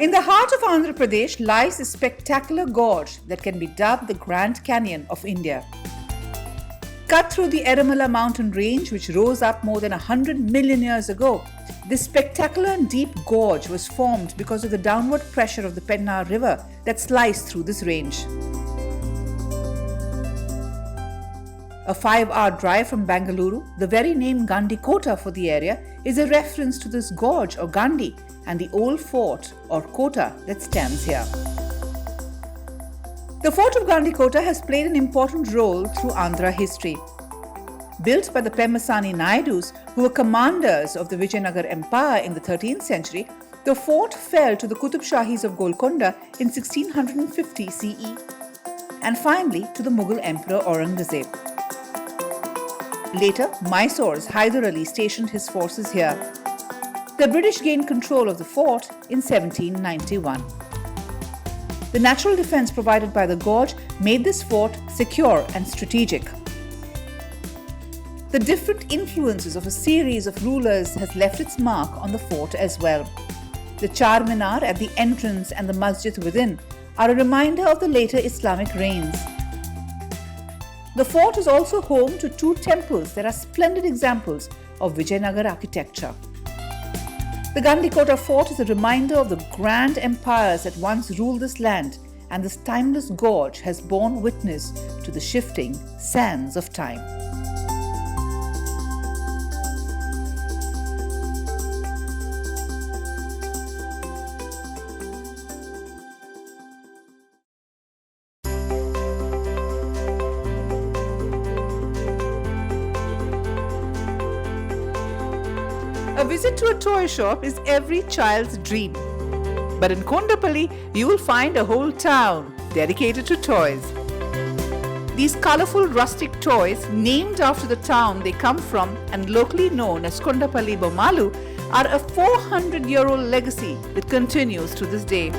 In the heart of Andhra Pradesh lies a spectacular gorge that can be dubbed the Grand Canyon of India. Cut through the Eramala mountain range, which rose up more than 100 million years ago, this spectacular and deep gorge was formed because of the downward pressure of the Pennar river that sliced through this range. A 5-hour drive from Bengaluru, the very name Gandikota for the area is a reference to this gorge or Gandhi and the old fort or kota that stands here. The fort of Gandikota has played an important role through Andhra history. Built by the Pemasani Naidus, who were commanders of the Vijayanagar Empire in the 13th century, the fort fell to the Qutub Shahis of Golconda in 1650 CE and finally to the Mughal Emperor Aurangzeb. Later, Mysore's Hyder Ali stationed his forces here. The British gained control of the fort in 1791. The natural defense provided by the gorge made this fort secure and strategic. The different influences of a series of rulers has left its mark on the fort as well. The Char Minar at the entrance and the masjid within are a reminder of the later Islamic reigns. The fort is also home to 2 temples that are splendid examples of Vijayanagar architecture. The Gandikota Fort is a reminder of the grand empires that once ruled this land, and this timeless gorge has borne witness to the shifting sands of time. A visit to a toy shop is every child's dream. But in Kondapali, you will find a whole town dedicated to toys. These colorful rustic toys, named after the town they come from and locally known as Kondapali Bomalu, are a 400-year-old legacy that continues to this day.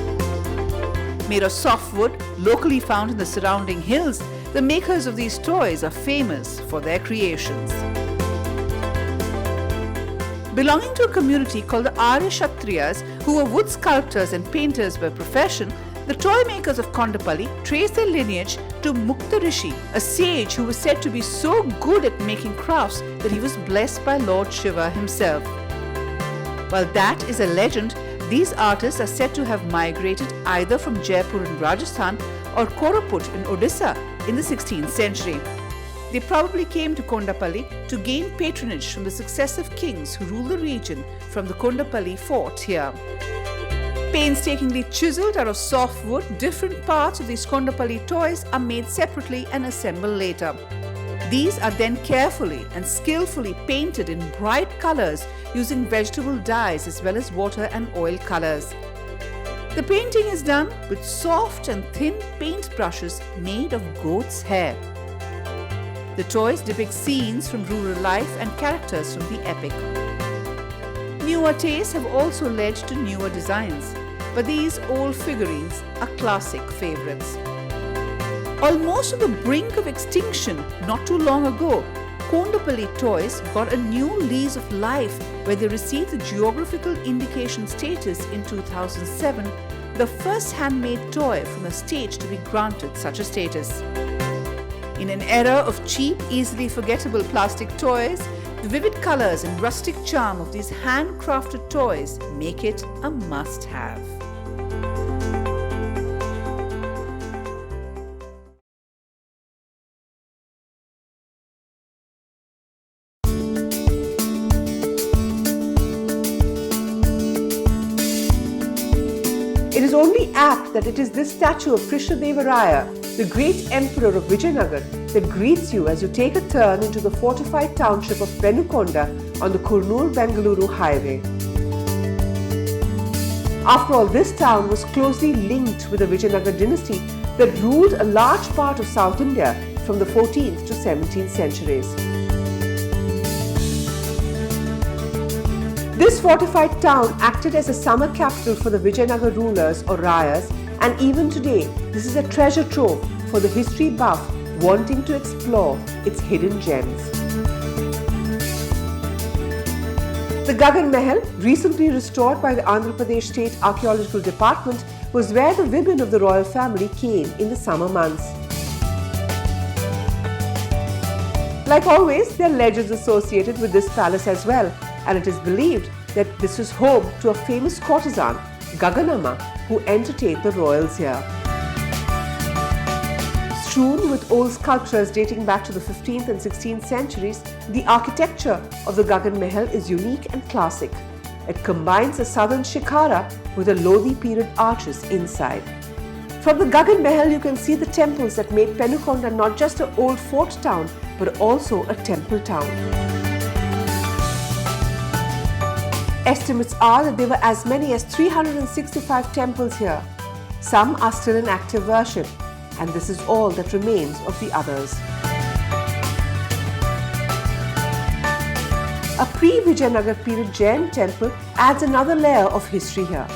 Made of softwood, locally found in the surrounding hills, the makers of these toys are famous for their creations. Belonging to a community called the Arya Kshatriyas, who were wood sculptors and painters by profession, the toy makers of Kondapali trace their lineage to Mukta Rishi, a sage who was said to be so good at making crafts that he was blessed by Lord Shiva himself. While that is a legend, these artists are said to have migrated either from Jaipur in Rajasthan or Koraput in Odisha in the 16th century. They probably came to Kondapali to gain patronage from the successive kings who ruled the region from the Kondapali Fort here. Painstakingly chiseled out of soft wood, different parts of these Kondapali toys are made separately and assembled later. These are then carefully and skillfully painted in bright colors using vegetable dyes as well as water and oil colors. The painting is done with soft and thin paint brushes made of goat's hair. The toys depict scenes from rural life and characters from the epic. Newer tastes have also led to newer designs, but these old figurines are classic favorites. Almost on the brink of extinction not too long ago, Kondapali toys got a new lease of life where they received the geographical indication status in 2007, the first handmade toy from a state to be granted such a status. In an era of cheap, easily forgettable plastic toys, the vivid colors and rustic charm of these handcrafted toys make it a must-have. It is only apt that it is this statue of Krishnadevaraya, the great emperor of Vijayanagar, that greets you as you take a turn into the fortified township of Penukonda on the Kurnool-Bengaluru highway. After all, this town was closely linked with the Vijayanagar dynasty that ruled a large part of South India from the 14th to 17th centuries. This fortified town acted as a summer capital for the Vijayanagar rulers or Rayas, and even today, this is a treasure trove for the history buff wanting to explore its hidden gems. The Gagan Mahal, recently restored by the Andhra Pradesh State Archaeological Department, was where the women of the royal family came in the summer months. Like always, there are legends associated with this palace as well, and it is believed that this is home to a famous courtesan, Gaganamma, who entertained the royals here. Strewn with old sculptures dating back to the 15th and 16th centuries, the architecture of the Gagan Mahal is unique and classic. It combines a southern shikara with the Lodi period arches inside. From the Gagan Mahal, you can see the temples that made Penukonda not just an old fort town, but also a temple town. Estimates are that there were as many as 365 temples here. Some are still in active worship, and this is all that remains of the others. A pre-Vijayanagar period Jain temple adds another layer of history here.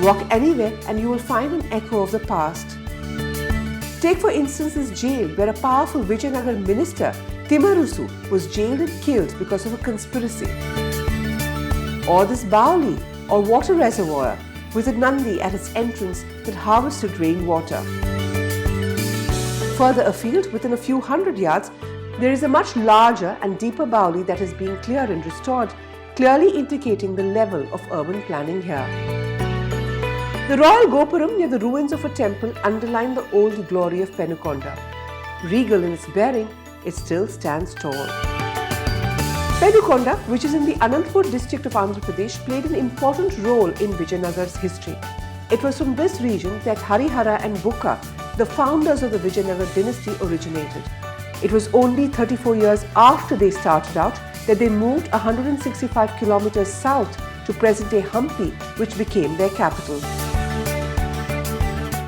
Walk anywhere and you will find an echo of the past. Take for instance this jail where a powerful Vijayanagar minister, Timarusu, was jailed and killed because of a conspiracy. Or this Bauli or water reservoir with a Nandi at its entrance that harvested rainwater. Further afield, within a few hundred yards, there is a much larger and deeper Bauli that is being cleared and restored, clearly indicating the level of urban planning here. The royal Gopuram near the ruins of a temple underline the old glory of Penukonda. Regal in its bearing, it still stands tall. Penukonda, which is in the Anantapur district of Andhra Pradesh, played an important role in Vijayanagar's history. It was from this region that Harihara and Bukka, the founders of the Vijayanagar dynasty, originated. It was only 34 years after they started out that they moved 165 kilometers south to present-day Hampi, which became their capital.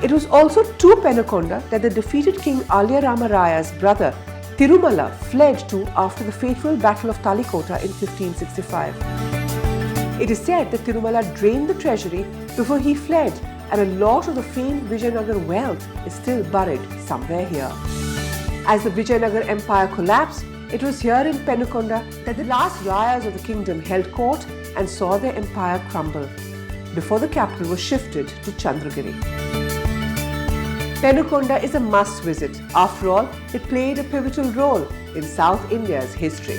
It was also to Penukonda that the defeated King Alya Rama Raya's brother Tirumala fled to after the fateful Battle of Talikota in 1565. It is said that Tirumala drained the treasury before he fled, and a lot of the famed Vijayanagar wealth is still buried somewhere here. As the Vijayanagar Empire collapsed, it was here in Penukonda that the last Rayas of the kingdom held court and saw their empire crumble, before the capital was shifted to Chandragiri. Penukonda is a must visit. After all, it played a pivotal role in South India's history.